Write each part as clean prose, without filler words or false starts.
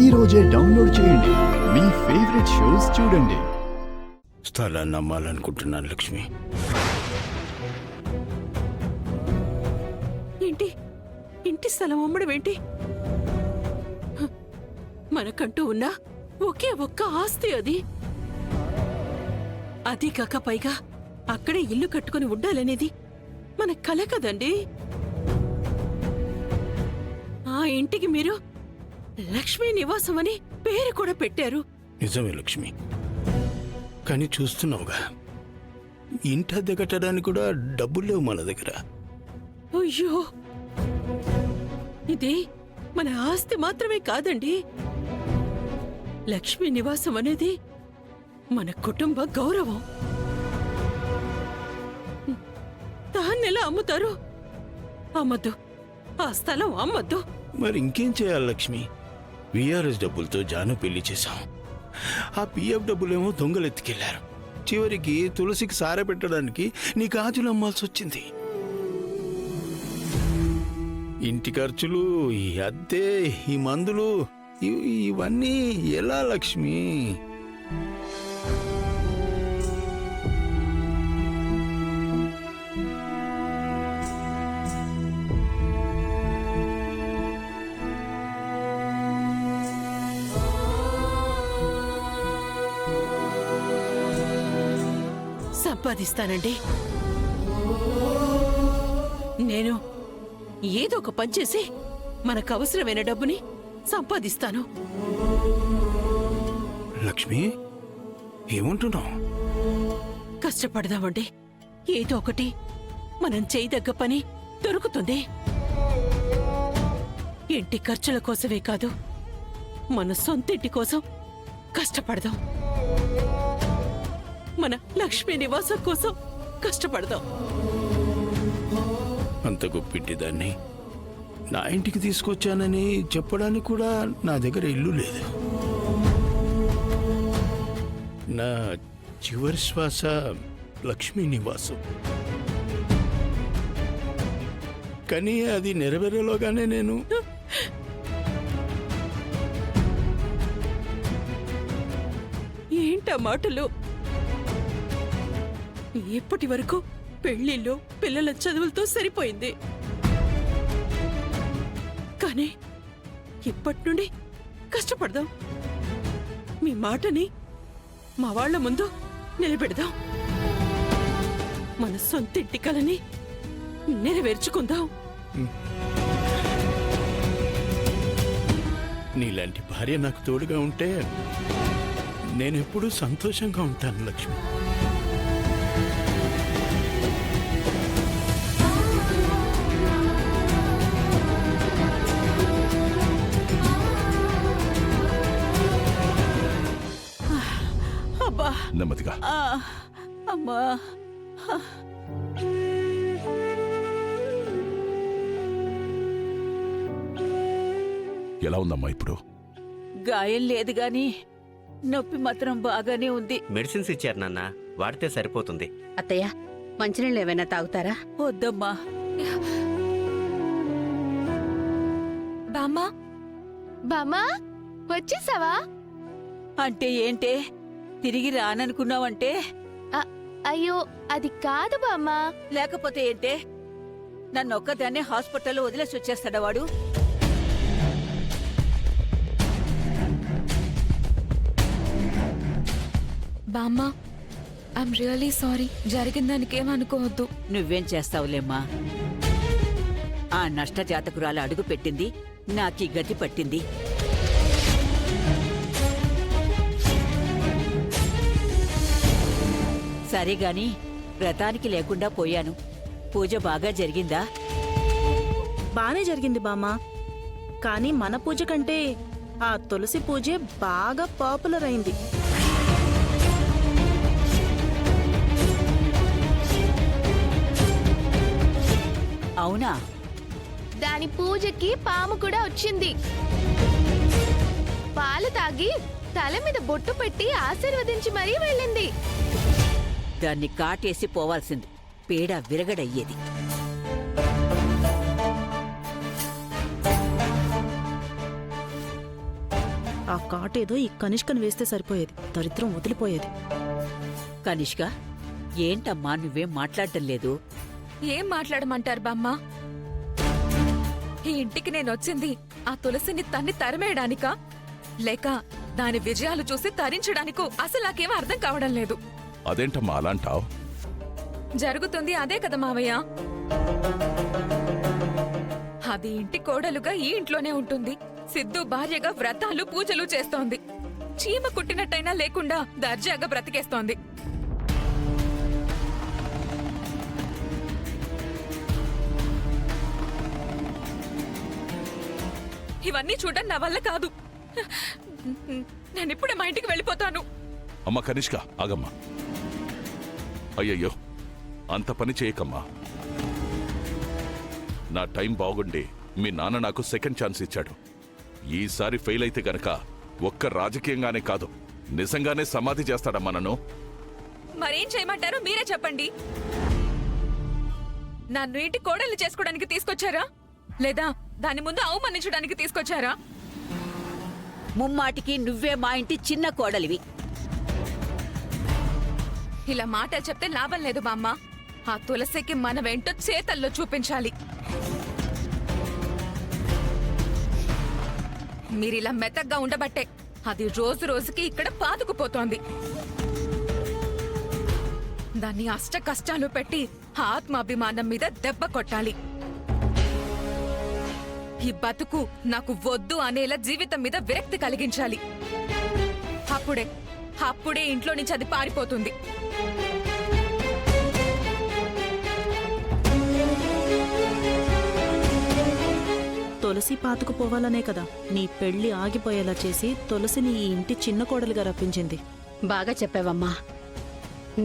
ఈ రోజే డౌన్లోడ్ చేయండి. మీ ఫేవరెట్ షోస్ చూడండి. స్థలాన్ని అమ్మాలనుకుంటున్నాను లక్ష్మి. ఏంటి ఇంటి స్థలం అమ్మడం ఏంటి? మనకంటూ ఉన్న ఒకే ఒక్క ఆస్తి అది. అది కాక పైగా అక్కడే ఇల్లు కట్టుకుని ఉండాలనేది మన కల కదండి. ఆ ఇంటికి మీరు లక్ష్మీ నివాసం అని పేరు కూడా పెట్టారు. నిజమే లక్ష్మి, కానీ చూస్తున్నావుగా ఇంటి అద్దె కట్టడానికి కూడా డబ్బులు లేవు మన దగ్గర. అయ్యో, ఇది మన ఆస్తి మాత్రమే కాదండి. లక్ష్మీ నివాసం అనేది మన కుటుంబ గౌరవం. దాన్నెలా అమ్ముతారు? అమ్మద్దు, ఆ స్థలం అమ్మద్దు. మరి ఇంకేం చేయాలి లక్ష్మి? విఆర్ఎస్ డబ్బులతో జాను పెళ్లి చేశాం. ఆ పిఎఫ్ డబ్బులేమో దొంగలు ఎత్తుకెళ్లారు. చివరికి తులసికి సారె పెట్టడానికి నీ గాజులు అమ్మాల్సి వచ్చింది. ఇంటి ఖర్చులు, ఈ అద్దె, ఈ మందులు, ఇవన్నీ ఎలా లక్ష్మి? సంపాదిస్తానండి. నేను ఏదో ఒక పని చేసి మనకు అవసరమైన డబ్బుని సంపాదిస్తాను. లక్ష్మి, ఏమంటున్నావు? కష్టపడదామండి. ఏదో ఒకటి మనం చేయదగ్గ పని దొరుకుతుంది. ఇంటి ఖర్చుల కోసమే కాదు, మన సొంతింటి కోసం కష్టపడదాం. మన లక్ష్మీ నివాసం కోసం కష్టపడదాం. అంత గొప్పింటి దాన్ని నా ఇంటికి తీసుకొచ్చానని చెప్పడానికి కూడా నా దగ్గర ఇల్లు లేదు. నా చివరి శ్వాస లక్ష్మీ నివాసం. కానీ అది నెరవేరేలోగానే నేను ఏంటా మాటలు? ఇప్పటి వరకు పెళ్లిళ్ళు, పిల్లల చదువులతో సరిపోయింది. కానీ ఇప్పటి నుండి కష్టపడదాం. మీ మాటని మా వాళ్ల ముందు నిలబెడదాం. మన సొంతింటి కలని నెరవేర్చుకుందాం. నీలాంటి భార్య నాకు తోడుగా ఉంటే నేనెప్పుడూ సంతోషంగా ఉంటాను లక్ష్మి. నెమ్మదిగా. అమ్మా, ఎలా ఉందమ్మా ఇప్పుడు? గాయం లేదు గాని నొప్పి మాత్రం బాగానే ఉంది. మెడిసిన్స్ ఇచ్చారు నాన్న, వాడితే సరిపోతుంది. అత్తయ్య, మంచినీళ్ళు ఏమైనా తాగుతారా? వద్దమ్మా. బామ్మా, బామ్మా వచ్చేసావా? అంటే ఏంటే, తిరిగి రాననుకున్నావంటే? అయ్యో, అది కాదు బామ్మా. లేకపోతే ఏంటే, నన్నొక్కదాన్నే హాస్పిటల్లో వదిలేసి వచ్చేస్తాడా వాడు? బామ్మా, ఐఎమ్ రియలీ సారీ. జరిగిన దానికేం అనుకోవద్దు. నువ్వేం చేస్తావులేమ్మా. ఆ నష్టజాతకురాలు అడుగు పెట్టింది, నాకీ గతి పట్టింది. సరేగాని వ్రతానికి లేకుండా పోయాను. పూజ బాగా జరిగిందా? బానే జరిగింది బామ్మా. కానీ మన పూజ కంటే ఆ తులసి పూజే బాగా పాపులర్ అయింది. అవునా? దాని పూజకి పాము కూడా వచ్చింది. పాలు తాగి తల మీద బొట్టు పెట్టి ఆశీర్వదించి మరీ వెళ్ళింది. దాన్ని కాటేసి పోవాల్సింది, పీడ విరగడయ్యేది. ఆ కాటేదో ఈ కనిష్కను వేస్తే సరిపోయేది, దరిద్రం వదిలిపోయేది. కనిష్క ఏంటమ్మా నువ్వేం మాట్లాడటం లేదు? ఏం మాట్లాడమంటారు బామ్మ? ఈ ఇంటికి నేను వచ్చింది ఆ తులసిని తన్ని తరిమేయడానికా, లేక దాని విజయాలు చూసి తరించడానికో అసలు నాకేం అర్థం కావడం లేదు. అదేంటమ్మా అలాంటావ్? జరుగుతుంది అదే కదా మావయ్య. అది ఇంటి కోడలుగా ఈ ఇంట్లోనే ఉంటుంది. సిద్ధు భార్యగా వ్రతాలు పూజలు చేస్తోంది. చీమ కుట్టినట్టయినా లేకుండా దర్జాగా బ్రతికేస్తోంది. ఇవన్నీ చూడడం నా వల్ల కాదు. నేనిప్పుడే మా ఇంటికి వెళ్ళిపోతాను. అమ్మ కనిష్క ఆగమ్మా. అయ్యయ్యో అంత పని చేయకమ్మా. నా టైం బాగుండి మీ నాన్న నాకు సెకండ్ ఛాన్స్ ఇచ్చాడు. ఈసారి ఫెయిల్ అయితే గనక ఒక్క రాజకీయంగానే కాదు, నిజంగానే సమాధి చేస్తాడమ్మా నన్ను. మరేం చేయమంటారో మీరే చెప్పండి. నన్ను ఇంటి కోడల్ని చేసుకోవడానికి తీసుకొచ్చారా, లేదా దాని ముందు అవమానించడానికి తీసుకొచ్చారా? ముమ్మాటికి నువ్వే మా ఇంటి చిన్న కోడలివి. ఇలా మాటలు చెప్తే లాభం లేదు బామ్మ. ఆ తులసికి మనమేంటో చేతల్లో చూపించాలి. మీరిలా మెత్తగ్గా ఉండబట్టే అది రోజు రోజుకి ఇక్కడ పాతుకుపోతోంది. దాన్ని అష్ట కష్టాలు పెట్టి ఆత్మాభిమానం మీద దెబ్బ కొట్టాలి. ఈ బతుకు నాకు వద్దు అనేలా జీవితం మీద విరక్తి కలిగించాలి. అప్పుడే ఇంట్లో నుంచి అది పారిపోతుంది. తులసి పాతుకుపోవాలనే కదా నీ పెళ్లి ఆగిపోయేలా చేసి తులసిని ఈ ఇంటి చిన్న కోడలుగా రప్పించింది. బాగా చెప్పావమ్మా.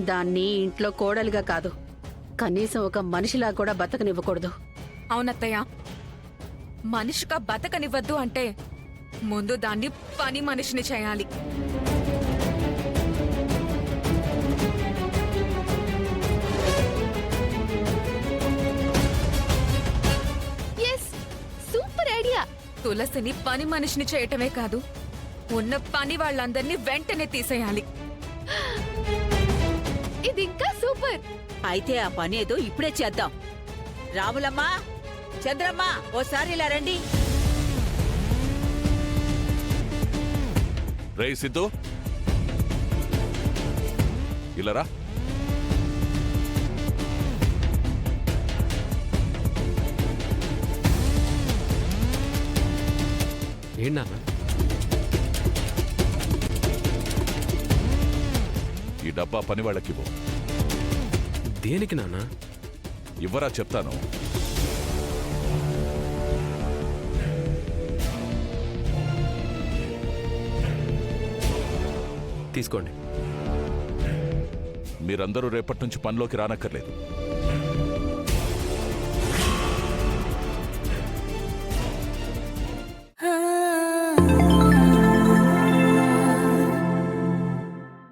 దాన్ని ఇంట్లో కోడలుగా కాదు, కనీసం ఒక మనిషిలా కూడా బతకనివ్వకూడదు. అవునత్తయ్య, మనిషిగా బతకనివ్వద్దు అంటే ముందు దాన్ని పని మనిషిని చేయాలి. Super idea. తులసిని పని మనిషిని చేయటమే కాదు, ఉన్న పని వాళ్ళందరినీ వెంటనే తీసేయాలి. ఇది ఇంకా సూపర్. అయితే ఆ పని ఏదో ఇప్పుడే చేద్దాం. రాములమ్మా, చంద్రమ్మా, ఓసారి ఇలా రండి. రే సిద్ధు ఇలా రా. ఏంటన్నా? ఈ డబ్బా పని వాళ్ళకివ్వు. దేనికి నాన్న? ఇవ్వరా చెప్తాను. తీసుకోండి. మీరందరూ రేపటి నుంచి పనిలోకి రానక్కర్లేదు.